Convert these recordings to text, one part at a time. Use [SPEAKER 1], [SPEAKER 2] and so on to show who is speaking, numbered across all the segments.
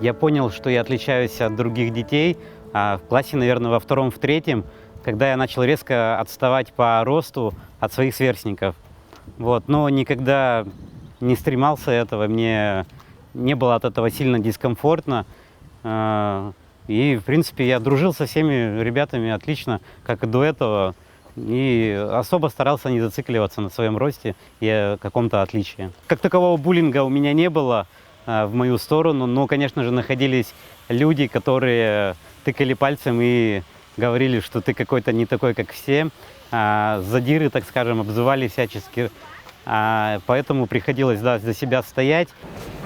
[SPEAKER 1] Я понял, что я отличаюсь от других детей в классе, наверное, во втором, в третьем, когда я начал резко отставать по росту от своих сверстников. Вот. Но никогда не стремался этого, мне не было от этого сильно дискомфортно. И, в принципе, я дружил со всеми ребятами отлично, как и до этого. И особо старался не зацикливаться на своем росте и каком-то отличии. Как такового буллинга у меня не было в мою сторону, но, конечно же, находились люди, которые тыкали пальцем и говорили, что ты какой-то не такой, как все. Задиры, так скажем, обзывали всячески. Поэтому приходилось, да, за себя стоять.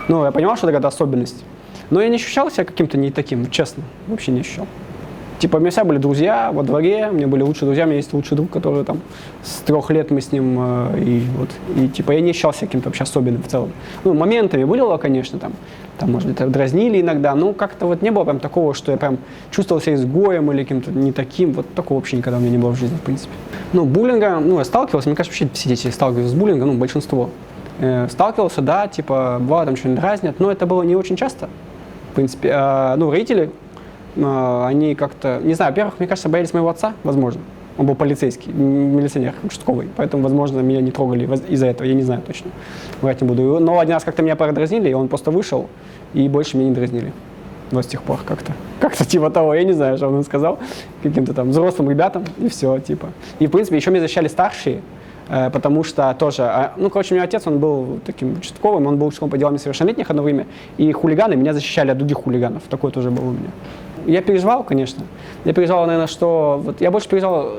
[SPEAKER 2] Ну, я понимал, что это какая-то особенность. Но я не ощущал себя каким-то не таким, честно. Вообще не ощущал. Типа, у меня всегда были друзья во дворе, у меня были лучшие друзья, у меня есть лучший друг, который там с 3 лет мы с ним, и типа я не ощущал себя каким-то вообще особенным в целом. Ну, моментами было, конечно, там может быть, дразнили иногда, но как-то вот не было прям такого, что я прям чувствовал себя изгоем или каким-то не таким, вот такого вообще никогда у меня не было в жизни, в принципе. Ну, буллинга, я сталкивался, мне кажется, вообще все дети сталкиваются с буллингом, большинство. Сталкивался, да, типа, бывало там что-нибудь дразнят, но это было не очень часто, в принципе. Родители, они как-то, не знаю, во-первых, мне кажется, боялись моего отца, возможно. Он был полицейский, милиционер, участковый, поэтому, возможно, меня не трогали из-за этого, я не знаю точно. Врать не буду. Но один раз как-то меня подразнили, и он просто вышел, и больше меня не дразнили. Вот с тех пор как-то. Как-то типа того, я не знаю, что он сказал, каким-то там взрослым ребятам, и все, типа. И, в принципе, еще меня защищали старшие, потому что тоже, у меня отец, он был таким участковым, он был участковым по делам несовершеннолетних одно время, и хулиганы меня защищали от других хулиганов, такое тоже было у меня. Я переживал, конечно. Я переживал, наверное, что... Я больше переживал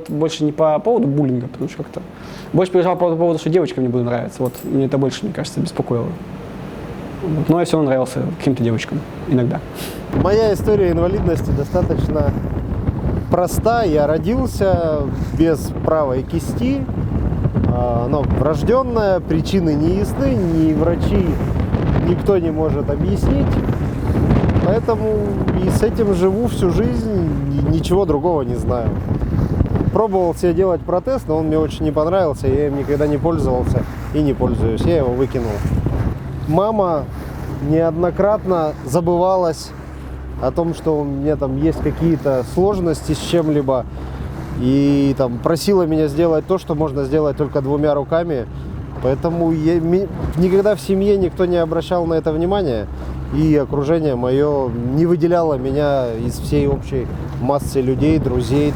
[SPEAKER 2] больше не по поводу буллинга, потому что как-то... Больше переживал по поводу, что девочкам не буду нравиться. Вот мне это больше, мне кажется, беспокоило. Но я все равно нравился каким-то девочкам иногда.
[SPEAKER 3] Моя история инвалидности достаточно проста. Я родился без правой кисти. Она врожденная, причины не ясны, ни врачи, никто не может объяснить. Поэтому и с этим живу всю жизнь, ничего другого не знаю. Пробовал себе делать протез, но он мне очень не понравился, я им никогда не пользовался и не пользуюсь, я его выкинул. Мама неоднократно забывалась о том, что у меня там есть какие-то сложности с чем-либо, и там просила меня сделать то, что можно сделать только 2 руками. Поэтому никогда в семье никто не обращал на это внимания. И окружение мое не выделяло меня из всей общей массы людей, друзей.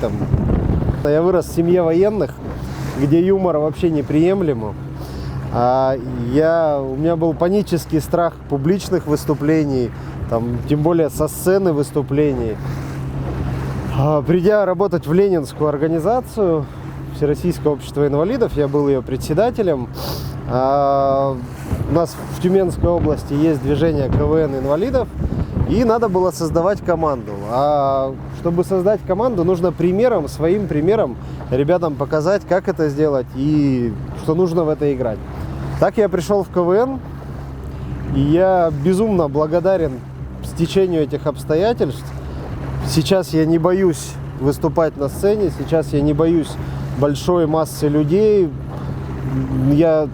[SPEAKER 3] Я вырос в семье военных, где юмор вообще неприемлем. У меня был панический страх публичных выступлений, тем более со сцены выступлений. Придя работать в Ленинскую организацию Всероссийское общество инвалидов, я был ее председателем. У нас в Тюменской области есть движение КВН инвалидов, и надо было создавать команду. А чтобы создать команду, нужно своим примером ребятам показать, как это сделать и что нужно в это играть. Так я пришел в КВН, и я безумно благодарен стечению этих обстоятельств. Сейчас я не боюсь выступать на сцене, сейчас я не боюсь большой массы людей. Я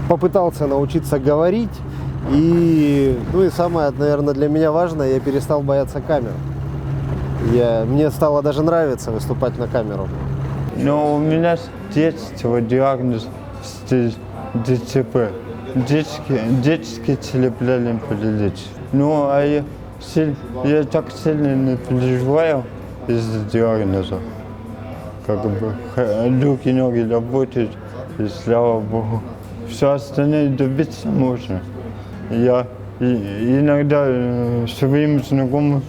[SPEAKER 3] попытался научиться говорить, и самое, наверное, для меня важное, я перестал бояться камер. Мне стало даже нравиться выступать на камеру.
[SPEAKER 4] Но у меня с детства диагноз ДЦП, детский церебральный паралич. Я так сильно не переживаю из-за диагноза. Руки, ноги работают, и слава богу. Все остальное добиться можно. Я иногда своим знакомым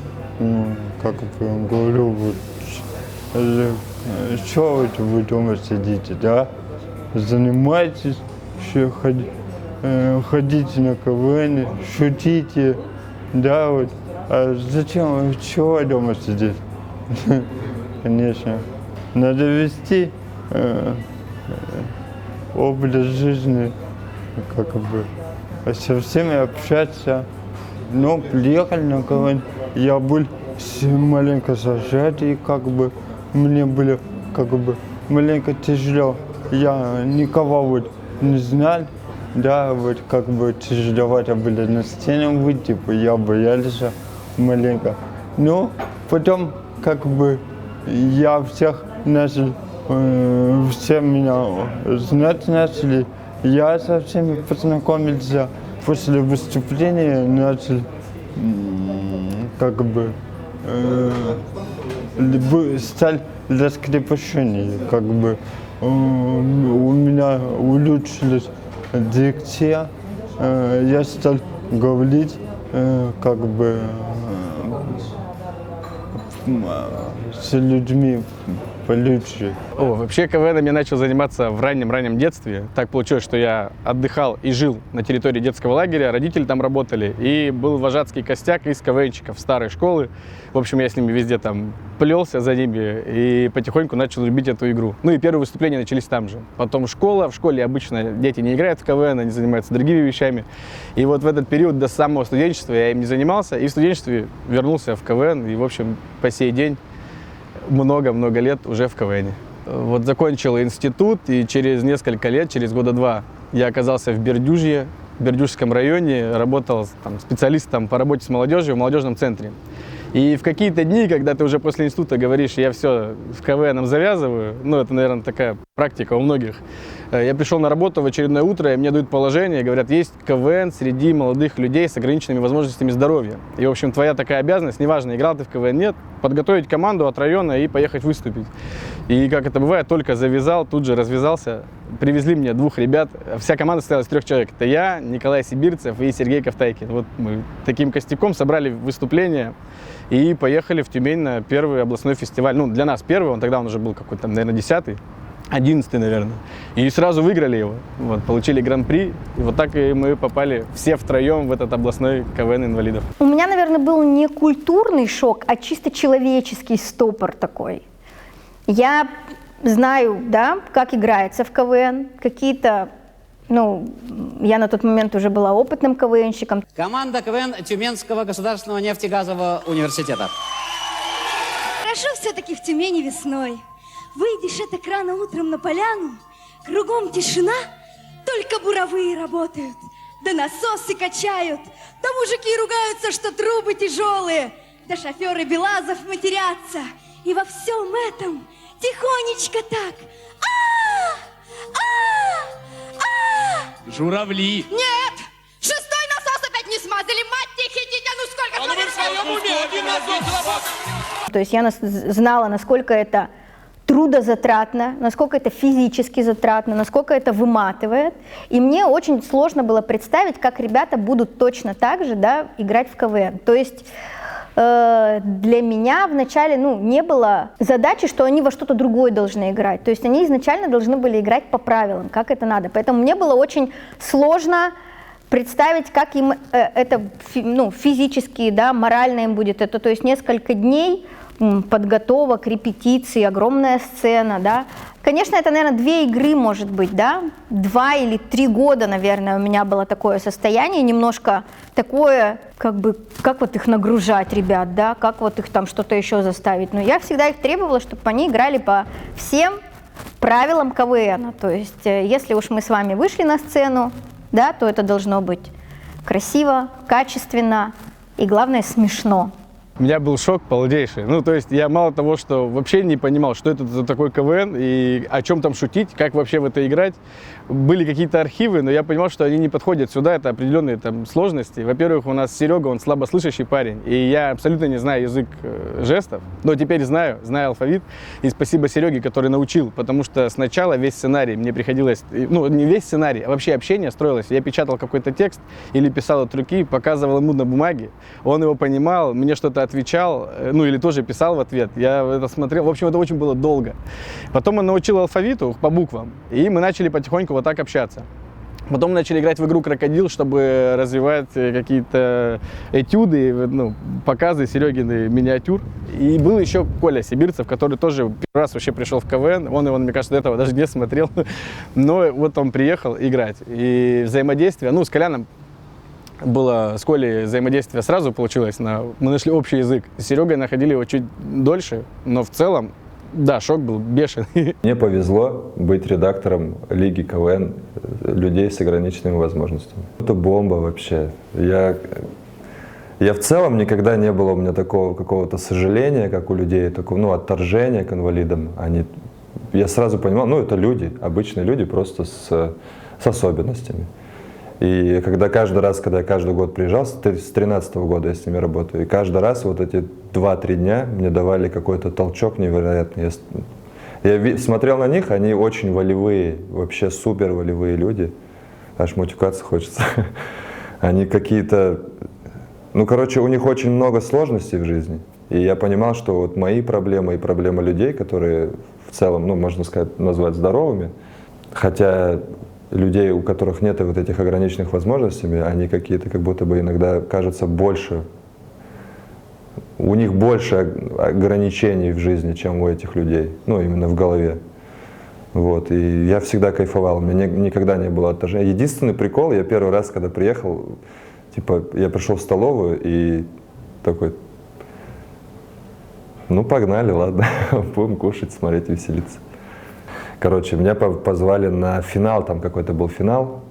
[SPEAKER 4] говорю, что вы дома сидите, да? Занимайтесь, ходите на КВН, шутите, да, А зачем, чего дома сидеть? Конечно. Надо вести образ жизни, со всеми общаться. Приехали на КВН, я был маленько зажатый, мне было маленько тяжело. Я никого не знал, да, вот как бы тяжеловато было на сцену выйти, типа, я боялся маленько. Но потом как бы я всех начал, все меня знать начали, я со всеми познакомился. После выступления начал как бы стал раскрепощеннее, как бы у меня улучшилась дикция, я стал говорить как бы с людьми получше.
[SPEAKER 5] Вообще КВНом я начал заниматься в раннем детстве. Так получилось, что я отдыхал и жил на территории детского лагеря, родители там работали, и был вожатский костяк из КВНщиков старой школы. В общем, я с ними везде там плелся за ними и потихоньку начал любить эту игру. Ну и первые выступления начались там же. Потом школа. В школе обычно дети не играют в КВН, они занимаются другими вещами. И вот в этот период до самого студенчества я им не занимался, и в студенчестве вернулся в КВН, и, в общем, по сей день много-много лет уже в КВНе. Вот закончил институт, и через несколько лет, через года два, я оказался в Бердюжье, в Бердюжском районе, работал там специалистом по работе с молодежью в молодежном центре. И в какие-то дни, когда ты уже после института говоришь, я все с КВНом завязываю, ну, это, наверное, такая практика у многих, я пришел на работу в очередное утро, и мне дают положение, говорят, есть КВН среди молодых людей с ограниченными возможностями здоровья. И, в общем, твоя такая обязанность, неважно, играл ты в КВН, нет, подготовить команду от района и поехать выступить. И, как это бывает, только завязал, тут же развязался. Привезли мне 2 ребят, вся команда состояла из 3 человек. Это я, Николай Сибирцев и Сергей Ковтайкин. Вот мы таким костяком собрали выступление и поехали в Тюмень на первый областной фестиваль. Ну, для нас первый, тогда он уже был какой-то, наверное, 10-й. 11-й, наверное. И сразу выиграли его. Вот, получили гран-при. И вот так и мы попали все втроем в этот областной КВН инвалидов.
[SPEAKER 6] У меня, наверное, был не культурный шок, а чисто человеческий стопор такой. Я знаю, да, как играется в КВН. Какие-то, ну, я на тот момент уже была опытным КВНщиком.
[SPEAKER 7] Команда КВН Тюменского государственного нефтегазового университета.
[SPEAKER 8] Хорошо все-таки в Тюмени весной. Выйдешь это рано утром на поляну, кругом тишина, только буровые работают, да насосы качают, да мужики ругаются, что трубы тяжелые, да шоферы Белазов матерятся. И во всем этом тихонечко так.
[SPEAKER 9] Журавли.
[SPEAKER 8] Нет! 6-й насос опять не смазали, мать тихо, ну сколько...
[SPEAKER 9] А ну вы в своем уме, один насос работает.
[SPEAKER 6] То есть я знала, насколько это трудозатратно, насколько это физически затратно, насколько это выматывает. И мне очень сложно было представить, как ребята будут точно так же, да, играть в КВН. То есть для меня вначале, ну, не было задачи, что они во что-то другое должны играть. То есть они изначально должны были играть по правилам, как это надо. Поэтому мне было очень сложно представить, как им это, ну, физически, да, морально им будет это. То есть несколько дней подготовок, репетиций, огромная сцена, да. Конечно, это, наверное, 2 игры, может быть, да, 2 или 3 года, наверное, у меня было такое состояние, немножко такое, как бы, как вот их нагружать, ребят, да, как вот их там что-то еще заставить. Но я всегда их требовала, чтобы они играли по всем правилам КВН. То есть, если уж мы с вами вышли на сцену, да, то это должно быть красиво, качественно и, главное, смешно.
[SPEAKER 5] У меня был шок полнейший. Ну, то есть я мало того, что вообще не понимал, что это за такой КВН и о чем там шутить, как вообще в это играть. Были какие-то архивы, но я понимал, что они не подходят сюда, это определенные там сложности. Во-первых, у нас Серега, он слабослышащий парень, и я абсолютно не знаю язык жестов, но теперь знаю алфавит, и спасибо Сереге, который научил, потому что сначала весь сценарий мне приходилось, ну, не весь сценарий, а вообще общение строилось. Я печатал какой-то текст или писал от руки, показывал ему на бумаге, он его понимал, мне что-то отвечал, ну, или тоже писал в ответ, я это смотрел, в общем, это очень было долго. Потом он научил алфавиту по буквам, и мы начали потихоньку вот так общаться. Потом начали играть в игру «Крокодил», чтобы развивать какие-то этюды, ну, показы Серегины миниатюр. И был еще Коля Сибирцев, который тоже первый раз вообще пришел в КВН. Он его, мне кажется, до этого даже не смотрел. Но вот он приехал играть. И взаимодействие, ну, с Коляном было, с Колей взаимодействие сразу получилось. Мы нашли общий язык. С Серегой находили его чуть дольше, но в целом Да, шок был бешеный.
[SPEAKER 10] Мне повезло быть редактором Лиги КВН людей с ограниченными возможностями. Это бомба вообще. Я в целом никогда не было у меня такого какого-то сожаления, как у людей, такого, отторжения к инвалидам. Я сразу понимал, это люди, обычные люди, просто с особенностями. И когда я каждый год приезжал, с 2013 года я с ними работаю, и каждый раз вот эти 2-3 дня мне давали какой-то толчок невероятный. Я смотрел на них, они очень волевые, вообще супер волевые люди. Аж матюкаться хочется. Они какие-то... у них очень много сложностей в жизни. И я понимал, что вот мои проблемы и проблемы людей, которые в целом, можно сказать, назвать здоровыми, хотя людей, у которых нет вот этих ограниченных возможностей, они какие-то как будто бы иногда кажутся больше, у них больше ограничений в жизни, чем у этих людей, именно в голове. Вот, и я всегда кайфовал, у меня никогда не было отторжения. Единственный прикол, я первый раз, когда приехал, я пришел в столовую и такой, погнали, ладно, будем кушать, смотреть, веселиться. Короче, меня позвали на финал, там какой-то был финал,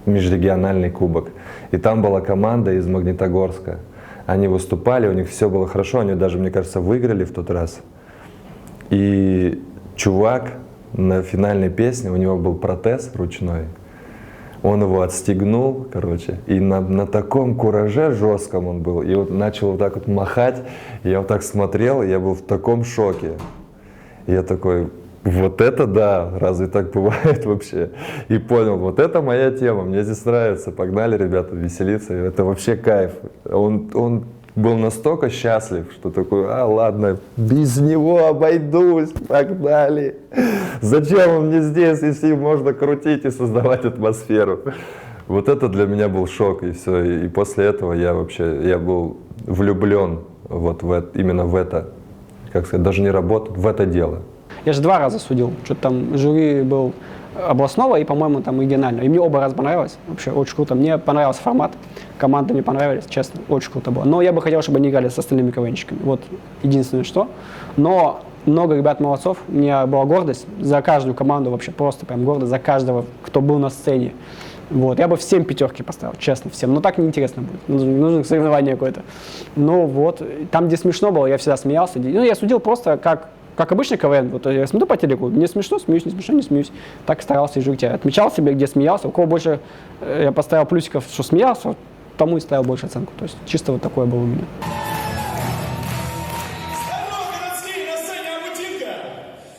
[SPEAKER 10] межрегиональный кубок. И там была команда из Магнитогорска. Они выступали, у них все было хорошо, они даже, мне кажется, выиграли в тот раз. И чувак на финальной песне, у него был протез ручной, он его отстегнул, и на таком кураже жестком он был, и вот начал вот так вот махать, и я вот так смотрел, и я был в таком шоке. И я такой, вот это да, разве так бывает вообще? И понял, вот это моя тема, мне здесь нравится, погнали, ребята, веселиться, это вообще кайф. Он был настолько счастлив, что такой, ладно, без него обойдусь, погнали. Зачем он мне здесь, если можно крутить и создавать атмосферу? Вот это для меня был шок, и все. И после этого я был влюблен именно в это, как сказать, даже не работу, в это дело.
[SPEAKER 2] Я же 2 раза судил. Что-то там жюри был областного и, по-моему, там регионального. И мне оба раза понравилось. Вообще очень круто. Мне понравился формат. Команды мне понравились, честно. Очень круто было. Но я бы хотел, чтобы они играли с остальными КВНщиками. Вот единственное что. Но много ребят молодцов. У меня была гордость за каждую команду. Вообще просто прям гордость за каждого, кто был на сцене. Вот. Я бы всем 5 поставил, честно, всем. Но так неинтересно будет. Нужно соревнование какое-то. Но вот. Там, где смешно было, я всегда смеялся. Я судил просто как обычный КВН, вот я смотрю по телеку, мне смешно, смеюсь, не смешно, не смеюсь. Так старался и жить. Я отмечал себе, где смеялся. У кого больше я поставил плюсиков, что смеялся, тому и ставил больше оценку. То есть чисто вот такое было у меня.
[SPEAKER 9] Городские на сцене Амутинка.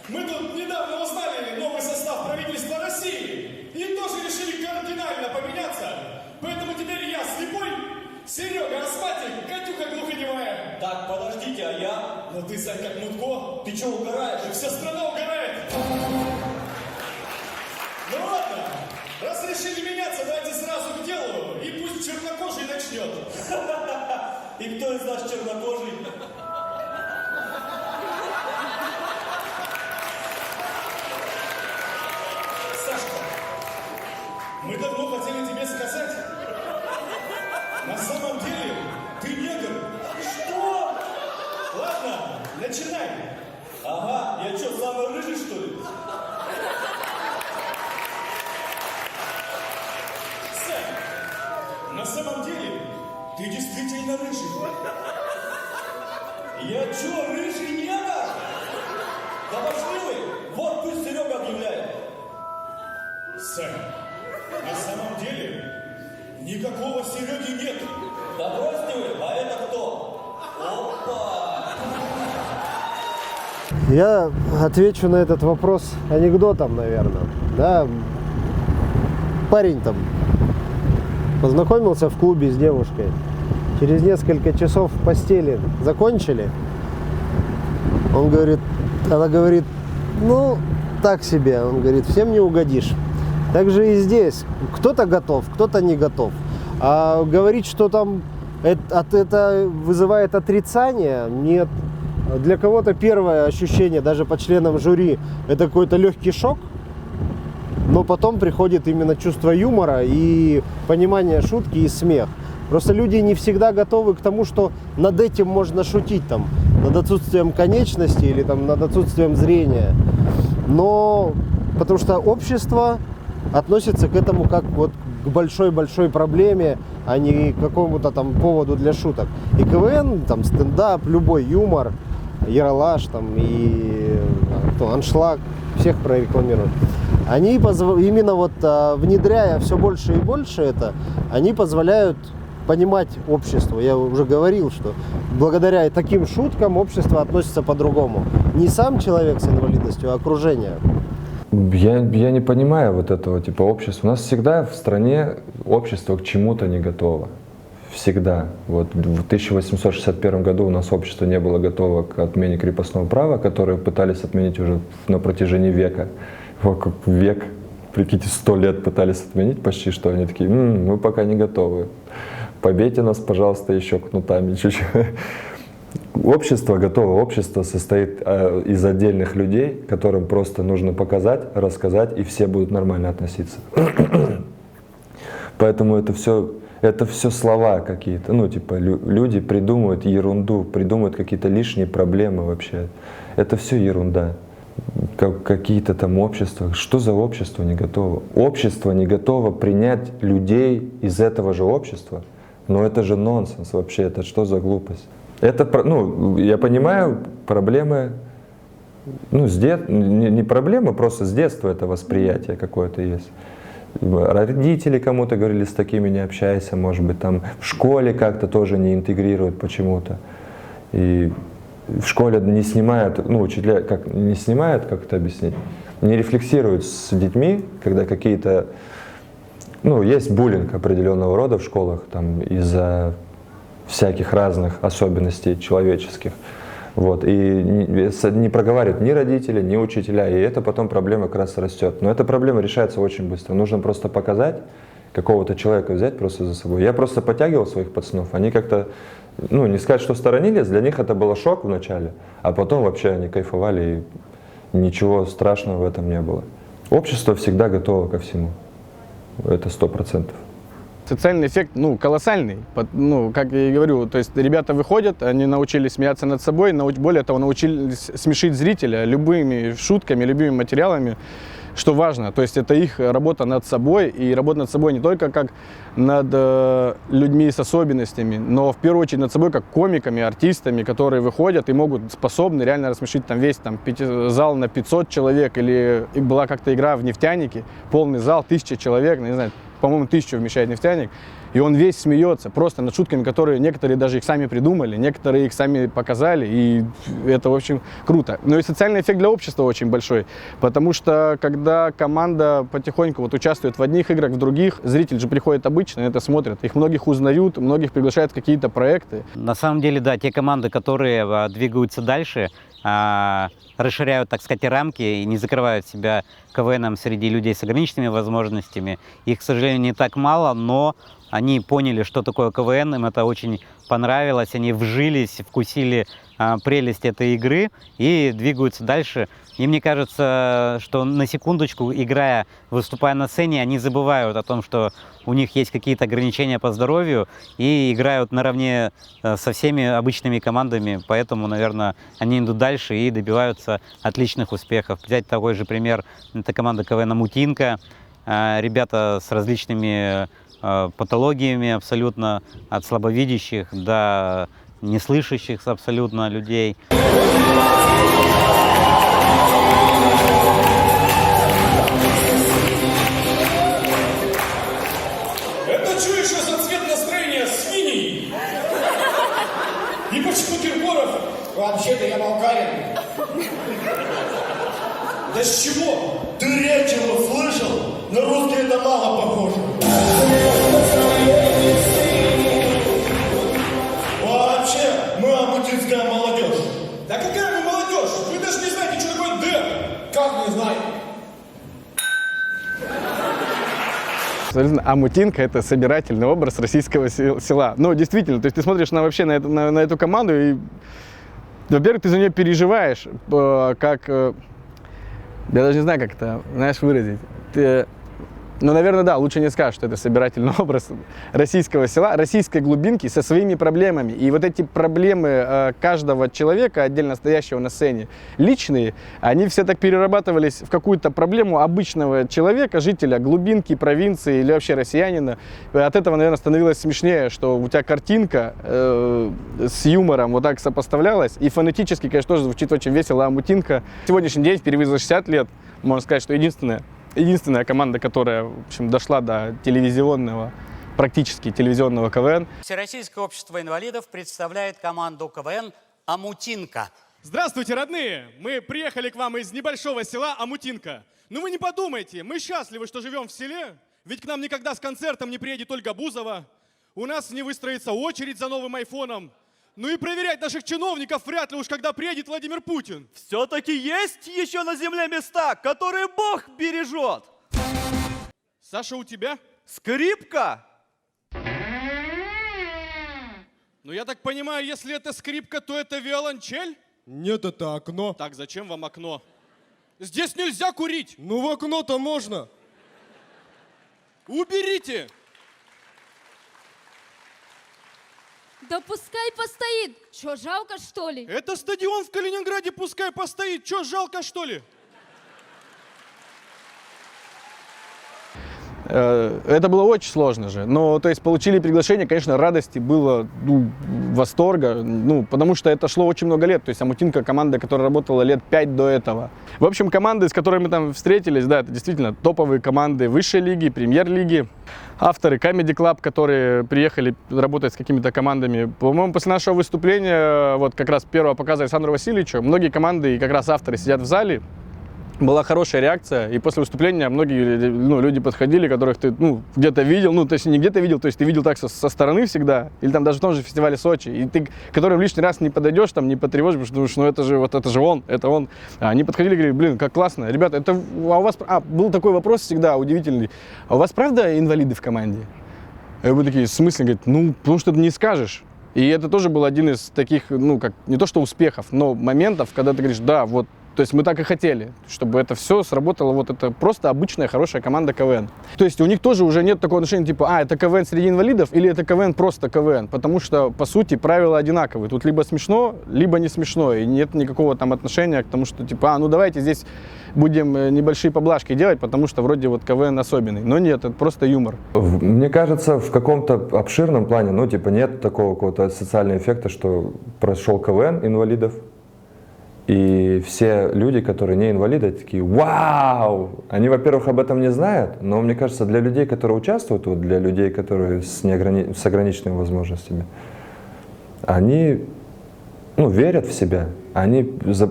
[SPEAKER 9] Мы тут недавно узнали новый состав правительства России и тоже решили кардинально поменяться. Поэтому теперь я слепой, Серега астматик, Катюха глухонемая. Так, подождите, а я? Ну ты, Сань, как Мутко, ты чё угораешь? И вся страна угорает. Ну ладно, раз решили меняться, давайте сразу к делу, и пусть чернокожий начнет. И кто из нас чернокожий? Сашка, мы давно хотели тебе сказать, на самом деле ты негр. Что? Ладно, начинай. Ага, я что, самый рыжий, что ли? Сань, на самом деле ты действительно рыжий. Я что, рыжий негр? Да пошли вы, вот пусть Серега объявляет. Сань, на самом деле никакого Сереги нет. Да бросьте вы, а это кто? Опа!
[SPEAKER 3] Я отвечу на этот вопрос анекдотом, наверное. Да, парень там познакомился в клубе с девушкой. Через несколько часов в постели закончили. Она говорит, так себе. Он говорит, всем не угодишь. Так же и здесь. Кто-то готов, кто-то не готов. А говорить, что там это вызывает отрицание, нет. Для кого-то первое ощущение, даже по членам жюри, это какой-то легкий шок. Но потом приходит именно чувство юмора и понимание шутки и смех. Просто люди не всегда готовы к тому, что над этим можно шутить там. над отсутствием конечности или там, над отсутствием зрения. Но потому что общество относится к этому как вот к большой-большой проблеме, а не к какому-то там поводу для шуток. И КВН, там стендап, любой юмор, яралаш там и аншлаг, всех прорекламируют. Они именно вот внедряя все больше и больше это, они позволяют понимать общество. Я уже говорил, что благодаря таким шуткам общество относится по-другому. Не сам человек с инвалидностью, а окружение.
[SPEAKER 10] Я не понимаю вот этого типа общества. У нас всегда в стране общество к чему-то не готово. Всегда. Вот в 1861 году у нас общество не было готово к отмене крепостного права, которое пытались отменить уже на протяжении века. Вокруг век, прикиньте, 100 лет пытались отменить почти, что они такие, мы пока не готовы. Побейте нас, пожалуйста, еще кнутами чуть-чуть. Общество готово. Общество состоит из отдельных людей, которым просто нужно показать, рассказать, и все будут нормально относиться. Поэтому это все слова какие-то. Ну, типа, люди придумывают ерунду, придумывают какие-то лишние проблемы вообще. Это все ерунда. Какие-то там общества. Что за общество не готово? Общество не готово принять людей из этого же общества. Но это же нонсенс вообще. Это что за глупость? Это, я понимаю, проблемы, не проблемы, просто с детства это восприятие какое-то есть. Родители кому-то говорили, с такими не общайся, может быть, там в школе как-то тоже не интегрируют почему-то. И в школе не снимают, учителя не снимают, как это объяснить, не рефлексируют с детьми, когда какие-то, есть буллинг определенного рода в школах, там, из-за всяких разных особенностей человеческих. Вот. И не проговаривают ни родители, ни учителя, и это потом проблема как раз растет. Но эта проблема решается очень быстро. Нужно просто показать, какого-то человека взять просто за собой. Я просто подтягивал своих пацанов, они как-то, не сказать, что сторонились, для них это было шок вначале, а потом вообще они кайфовали, и ничего страшного в этом не было. Общество всегда готово ко всему, это 100%.
[SPEAKER 5] Социальный эффект, колоссальный. Как я и говорю, то есть ребята выходят, они научились смеяться над собой, более того, научились смешить зрителя любыми шутками, любыми материалами, что важно. То есть это их работа над собой, и работа над собой не только как над людьми с особенностями, но в первую очередь над собой как комиками, артистами, которые выходят и способны реально рассмешить весь зал на 500 человек, или была как-то игра в «Нефтянике», полный зал, 1000 человек, не знаю, по-моему, 1000 вмещает «Нефтяник», и он весь смеется просто над шутками, которые некоторые даже их сами придумали, некоторые их сами показали, и это, в общем, круто. Но и социальный эффект для общества очень большой, потому что, когда команда потихоньку участвует в одних играх, в других, зритель же приходит обычно, это смотрят, их многих узнают, многих приглашают в какие-то проекты.
[SPEAKER 1] На самом деле, да, те команды, которые двигаются дальше, расширяют, так сказать, рамки и не закрывают себя КВНом среди людей с ограниченными возможностями. Их, к сожалению, не так мало, но они поняли, что такое КВН, им это очень понравилось, они вжились, вкусили прелесть этой игры и двигаются дальше. И мне кажется, что на секундочку, играя, выступая на сцене, они забывают о том, что у них есть какие-то ограничения по здоровью, и играют наравне со всеми обычными командами. Поэтому, наверное, они идут дальше и добиваются отличных успехов. Взять такой же пример, это команда КВН «Мутинка». Ребята с различными патологиями абсолютно, от слабовидящих до неслышащих абсолютно людей.
[SPEAKER 9] Это что еще за цвет настроения синий? И почему Киркоров?
[SPEAKER 7] Вообще-то я болгарин.
[SPEAKER 9] Да с чего? Ты речь его слышал? На русский это мало похоже. Вообще, мы амутинская молодежь. Да какая мы молодежь? Вы даже не знаете, что такое дэп.
[SPEAKER 7] Как не знаю?
[SPEAKER 5] Амутинка — это собирательный образ российского села. Действительно, то есть ты смотришь вообще на эту команду, и, во-первых, ты за нее переживаешь, как... Я даже не знаю, как это, выразить. Ну, наверное, да, лучше не скажешь, что это собирательный образ российского села, российской глубинки со своими проблемами. И вот эти проблемы каждого человека, отдельно стоящего на сцене, личные, они все так перерабатывались в какую-то проблему обычного человека, жителя глубинки, провинции или вообще россиянина. От этого, наверное, становилось смешнее, что у тебя картинка с юмором вот так сопоставлялась. И фонетически, конечно, тоже звучит очень весело «Амутинка». Сегодняшний день, впервые за 60 лет, можно сказать, что единственная команда, которая, в общем, дошла до телевизионного, практически телевизионного КВН.
[SPEAKER 7] Всероссийское общество инвалидов представляет команду КВН «Амутинка».
[SPEAKER 9] Здравствуйте, родные! Мы приехали к вам из небольшого села Амутинка. Но вы не подумайте, мы счастливы, что живем в селе, ведь к нам никогда с концертом не приедет Ольга Бузова, у нас не выстроится очередь за новым айфоном, ну и проверять наших чиновников вряд ли уж когда приедет Владимир Путин.
[SPEAKER 11] Все-таки есть еще на земле места, которые Бог бережет.
[SPEAKER 9] Саша, у тебя?
[SPEAKER 11] Скрипка.
[SPEAKER 9] Ну я так понимаю, если это скрипка, то это виолончель?
[SPEAKER 12] Нет, это окно.
[SPEAKER 9] Так, зачем вам окно? Здесь нельзя курить.
[SPEAKER 12] Ну в окно-то можно.
[SPEAKER 9] Уберите.
[SPEAKER 8] Да пускай постоит. Что, жалко, что ли?
[SPEAKER 9] Это стадион в Калининграде, пускай постоит. Че, жалко, что ли?
[SPEAKER 5] Это было очень сложно же. Но, то есть, получили приглашение, конечно, радости было, восторга, потому что это шло очень много лет. То есть, Амутинка — команда, которая работала лет 5 до этого. В общем, команды, с которыми мы там встретились, да, это действительно топовые команды высшей лиги, премьер-лиги. Авторы Comedy Club, которые приехали работать с какими-то командами. По-моему, после нашего выступления, вот как раз первого показа Александру Васильевичу, многие команды и как раз авторы сидят в зале. Была хорошая реакция, и после выступления многие люди подходили, которых ты где-то видел, то есть не где-то видел, то есть ты видел так со стороны всегда, или там даже в том же фестивале Сочи, и ты, которым лишний раз не подойдешь, там не потревожишь, потому что это же он. А они подходили и говорили: блин, как классно, ребята, это у вас, был такой вопрос всегда удивительный, а у вас правда инвалиды в команде? И вы такие: в смысле? Говорит, потому что ты не скажешь. И это тоже был один из таких, как не то что успехов, но моментов, когда ты говоришь: да, вот. То есть мы так и хотели, чтобы это все сработало, вот это просто обычная хорошая команда КВН. То есть у них тоже уже нет такого отношения, типа, это КВН среди инвалидов или это КВН просто КВН, потому что, по сути, правила одинаковые. Тут либо смешно, либо не смешно, и нет никакого там отношения к тому, что, типа, давайте здесь будем небольшие поблажки делать, потому что вроде вот КВН особенный. Но нет, это просто юмор.
[SPEAKER 10] Мне кажется, в каком-то обширном плане, нет такого какого-то социального эффекта, что прошел КВН инвалидов, и все люди, которые не инвалиды, такие: вау! Они, во-первых, об этом не знают, но мне кажется, для людей, которые участвуют, для людей, которые с ограниченными возможностями, они верят в себя. Они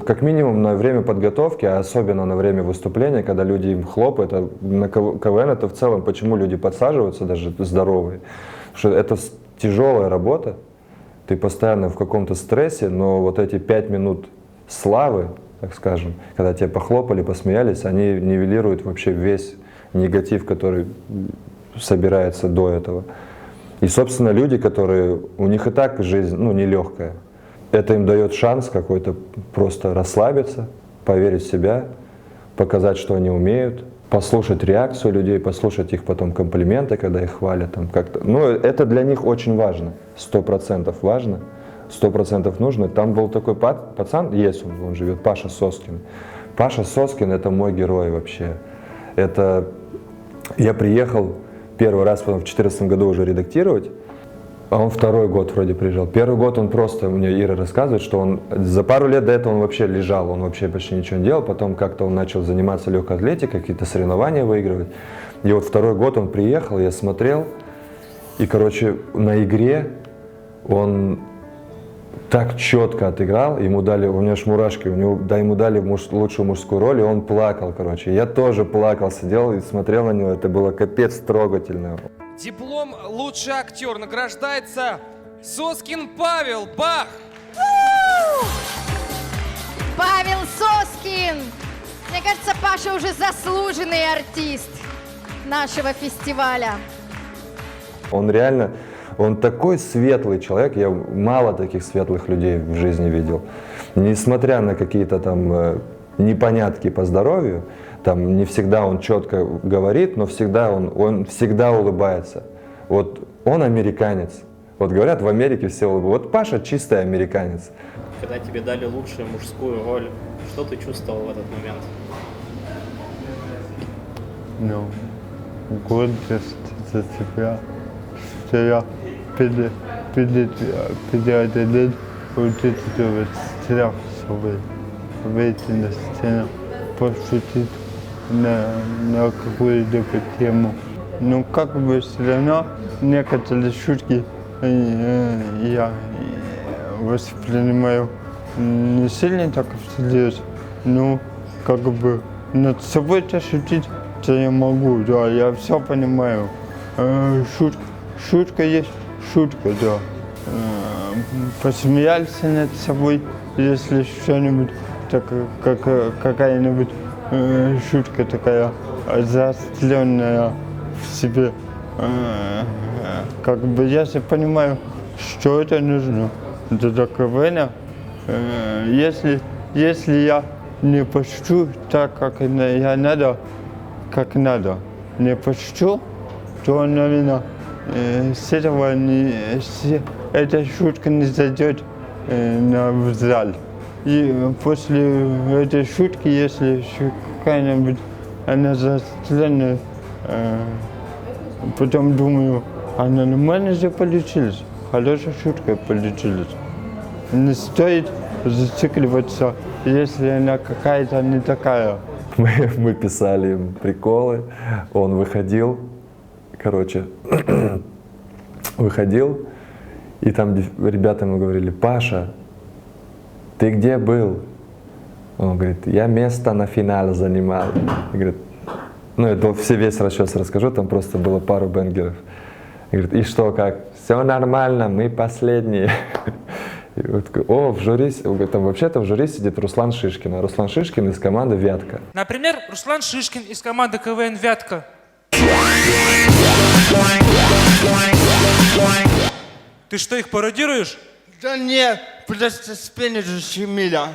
[SPEAKER 10] как минимум на время подготовки, а особенно на время выступления, когда люди им хлопают, на КВН это в целом, почему люди подсаживаются, даже здоровые, что это тяжелая работа, ты постоянно в каком-то стрессе, но вот эти 5 минут славы, так скажем, когда тебе похлопали, посмеялись, они нивелируют вообще весь негатив, который собирается до этого. И, собственно, люди, которые, у них и так жизнь, нелегкая, это им дает шанс какой-то просто расслабиться, поверить в себя, показать, что они умеют, послушать реакцию людей, послушать их потом комплименты, когда их хвалят. Как-то. Это для них очень важно, 100% важно. 100% нужно. Там был такой пацан, есть он живет, Паша Соскин. Паша Соскин — это мой герой вообще. Я приехал первый раз, потом в 2014 году уже редактировать, а он второй год вроде приезжал. Первый год он просто, мне Ира рассказывает, что он за пару лет до этого он вообще лежал, он вообще почти ничего не делал, потом как-то он начал заниматься легкой атлетикой, какие-то соревнования выигрывать. И вот второй год он приехал, я смотрел, и, на игре он так четко отыграл, ему дали, у меня аж мурашки, ему дали лучшую мужскую роль, и он плакал, Я тоже плакал, сидел и смотрел на него, это было капец трогательно.
[SPEAKER 13] Диплом «Лучший актер» награждается Соскин Павел. Бах!
[SPEAKER 6] Павел Соскин! Мне кажется, Паша уже заслуженный артист нашего фестиваля.
[SPEAKER 10] Он такой светлый человек, я мало таких светлых людей в жизни видел. Несмотря на какие-то там непонятки по здоровью, Там не всегда он четко говорит, но всегда он всегда улыбается. Вот он американец. Вот говорят, в Америке все улыбаются. Вот Паша чистый американец.
[SPEAKER 14] Когда тебе дали лучшую мужскую роль, что ты чувствовал в этот момент?
[SPEAKER 4] Ну, гордость за себя, что я преодолел вот этот страх, чтобы выйти на сцену, пошутить на какую-либо тему. Но как бы все равно некоторые шутки я воспринимаю не сильно так всерьез, но как бы над собой-то шутить, то я могу, да, я все понимаю. Шутка есть шутка, да. Посмеялся над собой, если что-нибудь, так, какая-нибудь шутка такая заостренная в себе. Как бы я же понимаю, что это нужно для КВН. Если я не пошучу так, как надо, не пошучу, то, наверное, с этого эта шутка не зайдет в зал. И после этой шутки, если какая-нибудь она заостренная, потом думаю, она нормально же получилась, хорошая шутка получилась. Не стоит зацикливаться, если она какая-то не такая.
[SPEAKER 10] Мы писали им приколы, он выходил, и там ребята ему говорили: Паша, ты где был? Он говорит: я место на финале занимал. И говорит, ну, это весь расчет расскажу, там просто было пару бенгеров. И говорит: и что, как? Все нормально, мы последние. И вот такой: о, в жюри, там вообще-то в жюри сидит Руслан Шишкин, а Руслан Шишкин из команды «Вятка».
[SPEAKER 13] Например, Руслан Шишкин из команды КВН «Вятка». Ты что, их пародируешь?
[SPEAKER 11] Да нет, просто спину защемило.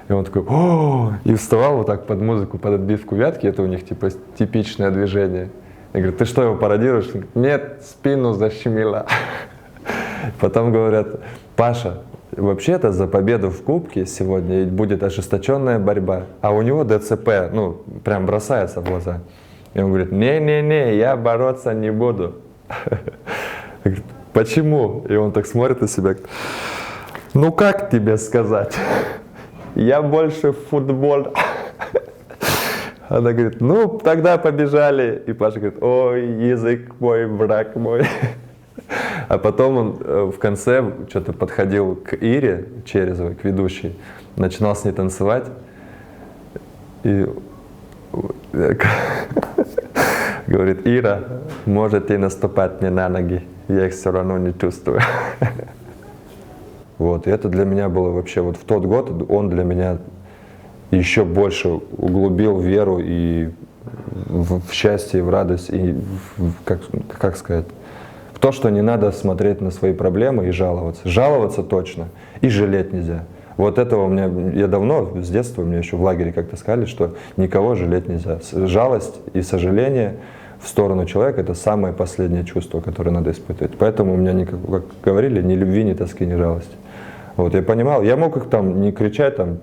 [SPEAKER 10] И он такой: о, и вставал вот так под музыку, под отбивку «Вятки», это у них типа типичное движение. Я говорю: ты что, его пародируешь? Он говорит: нет, спину защемило. Потом говорят: Паша, вообще-то за победу в Кубке сегодня будет ожесточенная борьба, а у него ДЦП, ну, прям бросается в глаза. И он говорит: не-не-не, я бороться не буду. Говорит: почему? И он так смотрит на себя: ну как тебе сказать? Я больше в футбол. Она говорит: ну, тогда побежали. И Паша говорит: ой, язык мой, враг мой. А потом он в конце что-то подходил к Ире Черезовой, к ведущей, начинал с ней танцевать. И говорит: Ира, можете наступать мне на ноги, я их все равно не чувствую. Вот, и это для меня было вообще, вот в тот год он для меня еще больше углубил веру и в счастье, и в радость, и как сказать, в то, что не надо смотреть на свои проблемы и жаловаться. Жаловаться точно, и жалеть нельзя. Вот этого у меня, я давно, с детства, мне еще в лагере как-то сказали, что никого жалеть нельзя. Жалость и сожаление в сторону человека — это самое последнее чувство, которое надо испытывать. Поэтому у меня, как говорили, ни любви, ни тоски, ни жалости. Вот, я понимал, я мог их там не кричать, там,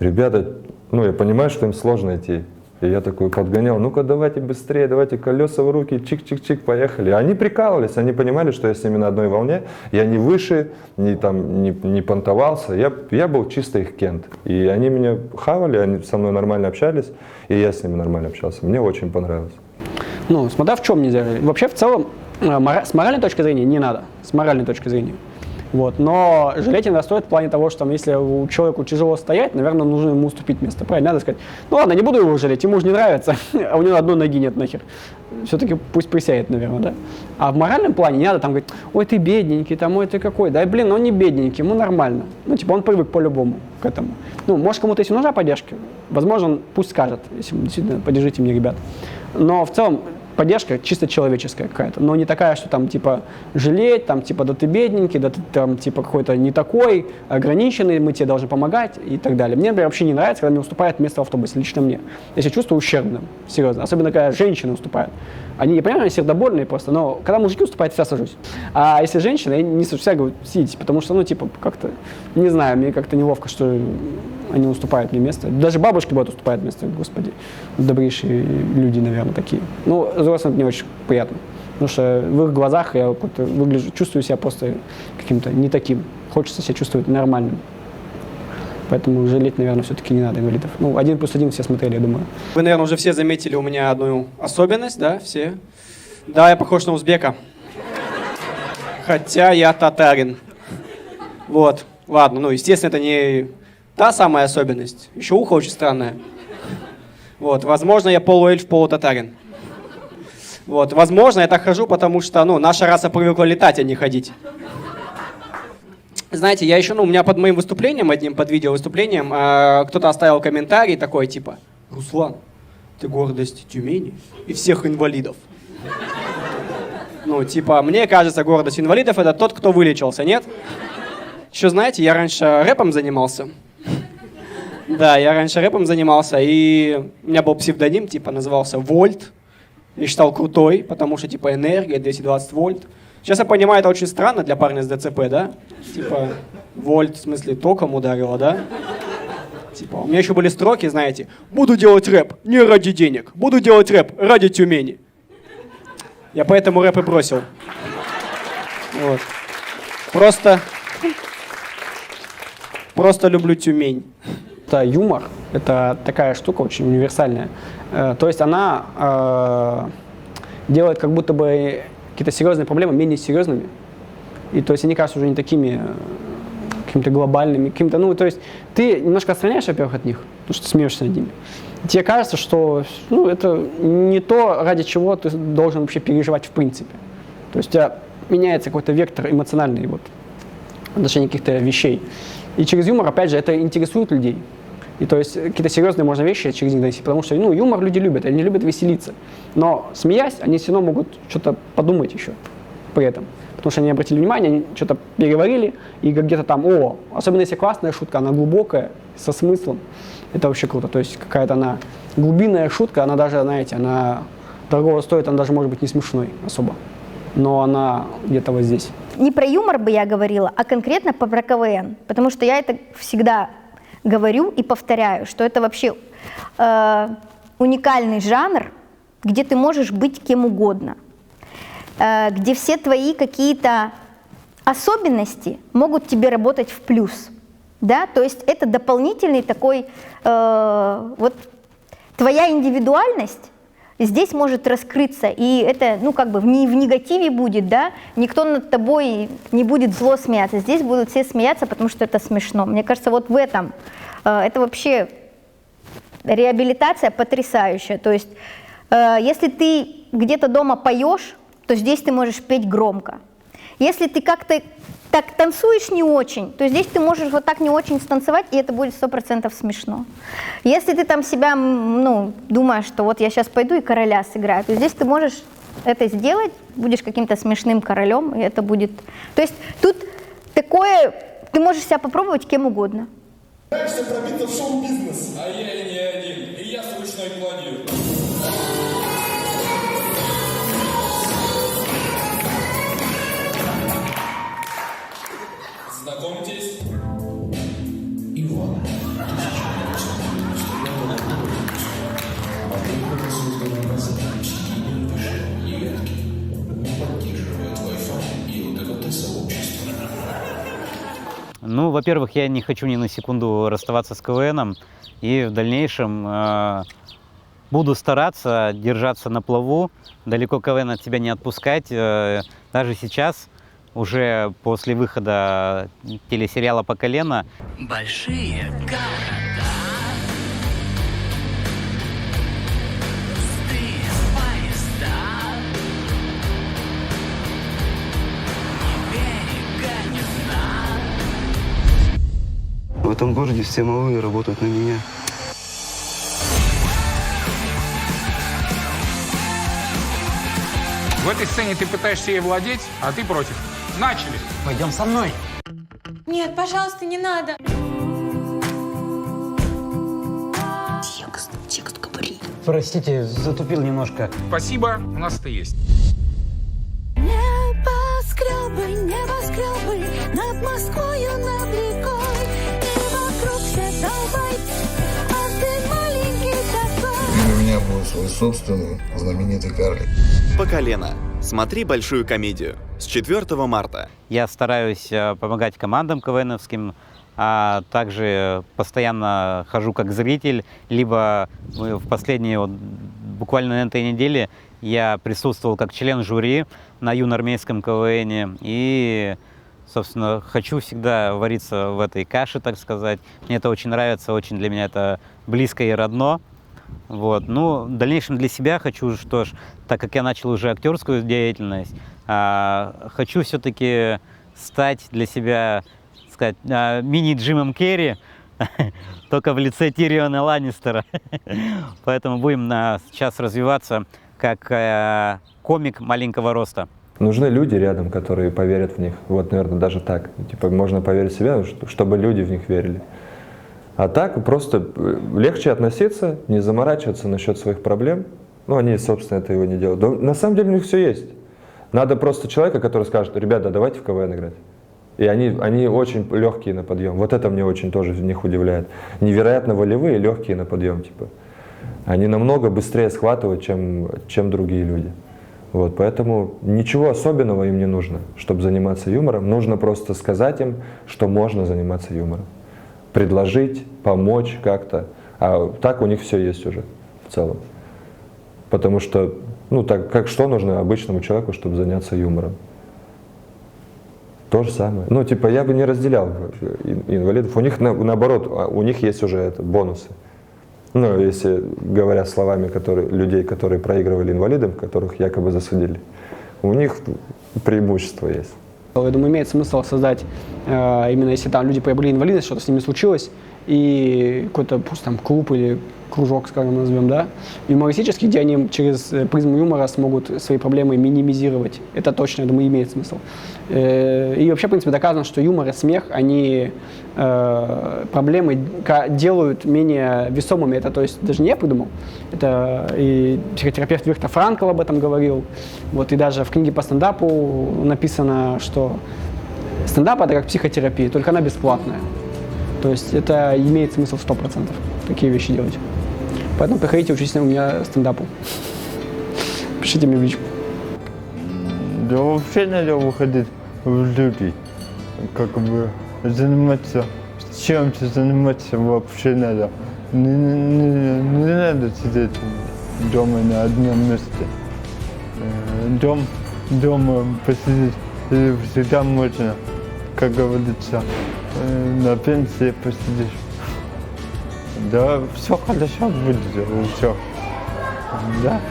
[SPEAKER 10] ребята, ну, я понимаю, что им сложно идти. И я такой подгонял: ну-ка давайте быстрее, давайте колеса в руки, чик-чик-чик, поехали. Они прикалывались, они понимали, что я с ними на одной волне. Я не выше, не понтовался, я был чисто их Кент. И они меня хавали, они со мной нормально общались, и я с ними нормально общался. Мне очень понравилось.
[SPEAKER 2] Ну, смотря в чем нельзя. Вообще, в целом, с моральной точки зрения не надо, с моральной точки зрения. Вот. Но жалеть иногда стоит в плане того, что там, если у человеку тяжело стоять, наверное, нужно ему уступить место. Правильно? Надо сказать: ну ладно, не буду его жалеть, ему же не нравится, а у него одной ноги нет нахер. Все-таки пусть присядет, наверное, да? А в моральном плане не надо там говорить: ой, ты бедненький, там, ой, ты какой. Да, блин, он не бедненький, ему нормально. Ну, типа, он привык по-любому к этому. Ну, может, кому-то если нужна поддержка, возможно, он пусть скажет, если действительно: поддержите меня, ребят. Но в целом поддержка чисто человеческая какая-то, но не такая, что там типа жалеть, там типа да ты бедненький, да ты там типа какой-то не такой, ограниченный, мы тебе должны помогать и так далее. Мне, например, вообще не нравится, когда мне уступает место в автобусе, лично мне. Я себя чувствую ущербным, серьезно, особенно когда женщины уступают. Они, я понимаю, они сердобольные просто, но когда мужики уступают, я сажусь. А если женщина, я не всегда говорю, сидите, потому что, ну, типа, как-то, не знаю, мне как-то неловко, что они уступают мне место. Даже бабушки бывают уступают место, господи, добрейшие люди, наверное, такие. Ну, взрослым это не очень приятно, потому что в их глазах я выгляжу, чувствую себя просто каким-то не таким. Хочется себя чувствовать нормальным. Поэтому жалеть, наверное, все-таки не надо инвалидов. Ну, 1+1 все смотрели, я думаю. Вы, наверное, уже все заметили у меня одну особенность, да, все? Да, я похож на узбека. Хотя я татарин. Вот, ладно, ну, естественно, это не та самая особенность. Еще ухо очень странное. Вот, возможно, я полуэльф, полутатарин. Вот, возможно, я так хожу, потому что, ну, наша раса привыкла летать, а не ходить. Знаете, я еще, ну, у меня под моим выступлением, одним под видео выступлением, кто-то оставил комментарий такой, типа, Руслан, ты гордость Тюмени и всех инвалидов. Ну, типа, мне кажется, гордость инвалидов это тот, кто вылечился, нет? Еще, знаете, я раньше рэпом занимался. Да, я раньше рэпом занимался, и у меня был псевдоним, типа, назывался Вольт. Я считал крутой, потому что, типа, энергия, 220 вольт. Сейчас я понимаю, это очень странно для парня с ДЦП, да? Типа, вольт, в смысле, током ударило, да? Типа, у меня еще были строки, знаете, буду делать рэп не ради денег, буду делать рэп ради Тюмени. Я поэтому рэп и бросил. Вот. Просто люблю Тюмень. Это юмор, это такая штука очень универсальная. То есть она делает как будто бы какие-то серьезные проблемы менее серьезными. И то есть они кажутся уже не такими какими-то глобальными, какими-то, ну, то есть ты немножко отстраняешь, во-первых, от них, потому что смеешься над ними. И тебе кажется, что, ну, это не то, ради чего ты должен вообще переживать в принципе. То есть у тебя меняется какой-то вектор эмоциональный вот, в отношении каких-то вещей. И через юмор, опять же, это интересует людей. И то есть какие-то серьезные можно вещи через них донести, потому что, ну, юмор люди любят, они любят веселиться. Но смеясь, они все равно могут что-то подумать еще при этом. Потому что они обратили внимание, они что-то переварили, и где-то там, особенно если классная шутка, она глубокая, со смыслом, это вообще круто. То есть какая-то она глубинная шутка, она даже, знаете, она дорого стоит, она даже может быть не смешной особо, но она где-то вот здесь.
[SPEAKER 6] Не про юмор бы я говорила, а конкретно про КВН, потому что я это всегда говорю и повторяю, что это вообще уникальный жанр, где ты можешь быть кем угодно, где все твои какие-то особенности могут тебе работать в плюс, да, то есть это дополнительный такой, вот твоя индивидуальность здесь может раскрыться, и это, ну, как бы не в негативе будет, да, никто над тобой не будет зло смеяться, здесь будут все смеяться, потому что это смешно. Мне кажется, вот в этом, это вообще реабилитация потрясающая, то есть если ты где-то дома поешь, то здесь ты можешь петь громко. Если ты как-то так танцуешь не очень, то здесь ты можешь вот так не очень станцевать, и это будет 100% смешно. Если ты там себя, ну, думаешь, что вот я сейчас пойду и короля сыграю, то здесь ты можешь это сделать, будешь каким-то смешным королем, и это будет... То есть тут такое, ты можешь себя попробовать кем угодно.
[SPEAKER 9] Дальше пробиться в шоу-бизнес. А я и не один, и я с ручной кладью. Знакомьтесь, Иван.
[SPEAKER 1] Ну, во-первых, я не хочу ни на секунду расставаться с КВНом, и в дальнейшем буду стараться держаться на плаву, далеко КВН от тебя не отпускать. Даже сейчас, уже после выхода телесериала «По колено».
[SPEAKER 15] Большие города, пустые поезда, берега не знаю.
[SPEAKER 16] В этом городе все малые работают на меня.
[SPEAKER 17] В этой сцене ты пытаешься ей владеть, а ты против. Начали.
[SPEAKER 1] Пойдем со мной.
[SPEAKER 18] Нет, пожалуйста, не надо.
[SPEAKER 1] Текст говори. Простите, затупил немножко.
[SPEAKER 17] Спасибо, у нас это есть.
[SPEAKER 15] Небоскребы, небоскребы над Москвою, над рекой, и вокруг все долбай, а ты маленький такой.
[SPEAKER 19] У меня был свой собственный знаменитый карлик.
[SPEAKER 20] По колено. Смотри большую комедию с 4 марта.
[SPEAKER 1] Я стараюсь помогать командам КВНовским, а также постоянно хожу как зритель, либо в последние, буквально на этой неделе, я присутствовал как член жюри на юноармейском КВНе и, собственно, хочу всегда вариться в этой каше, так сказать. Мне это очень нравится, очень для меня это близко и родно. Вот. Ну, в дальнейшем для себя хочу, что ж, так как я начал уже актерскую деятельность, хочу все-таки стать для себя, сказать, мини-Джимом Керри, только в лице Тириона Ланнистера. Поэтому будем сейчас развиваться как комик маленького роста.
[SPEAKER 10] Нужны люди рядом, которые поверят в них. Вот, наверное, даже так. Типа, можно поверить в себя, чтобы люди в них верили. А так просто легче относиться, не заморачиваться насчет своих проблем. Ну, они, собственно, это его не делают. Да, на самом деле у них все есть. Надо просто человека, который скажет: ребята, давайте в КВН играть. И они очень легкие на подъем. Вот это мне очень тоже в них удивляет. Невероятно волевые и легкие на подъем. Типа. Они намного быстрее схватывают, чем другие люди. Вот, поэтому ничего особенного им не нужно, чтобы заниматься юмором. Нужно просто сказать им, что можно заниматься юмором. Предложить, помочь как-то. А так у них все есть уже в целом. Потому что, ну так, как что нужно обычному человеку, чтобы заняться юмором? То же самое. Ну, типа, я бы не разделял инвалидов. У них, наоборот, у них есть уже бонусы. Ну, если говоря словами людей, которые проигрывали инвалидам, которых якобы засудили. У них преимущество есть.
[SPEAKER 2] Я думаю, имеет смысл создать, именно если там люди приобрели инвалидность, что-то с ними случилось, и какой-то пусть там клуб или кружок, скажем, назовем, да, юмористический, где они через призму юмора смогут свои проблемы минимизировать. Это точно, я думаю, имеет смысл. И вообще, в принципе, доказано, что юмор и смех, они проблемы делают менее весомыми. Это, то есть, даже не я придумал. Это и психотерапевт Виктор Франкл об этом говорил. Вот, и даже в книге по стендапу написано, что стендап — это как психотерапия, только она бесплатная. То есть это имеет смысл 100% такие вещи делать. Поэтому приходите, учитесь у меня стендапу. Пишите мне в личку.
[SPEAKER 4] Да вообще надо выходить в люди. Как бы заниматься чем-то, заниматься вообще надо. Не надо сидеть дома на одном месте. Дома посидеть всегда можно, как говорится, на пенсии посидишь. Да, все хорошо будет, все. Да.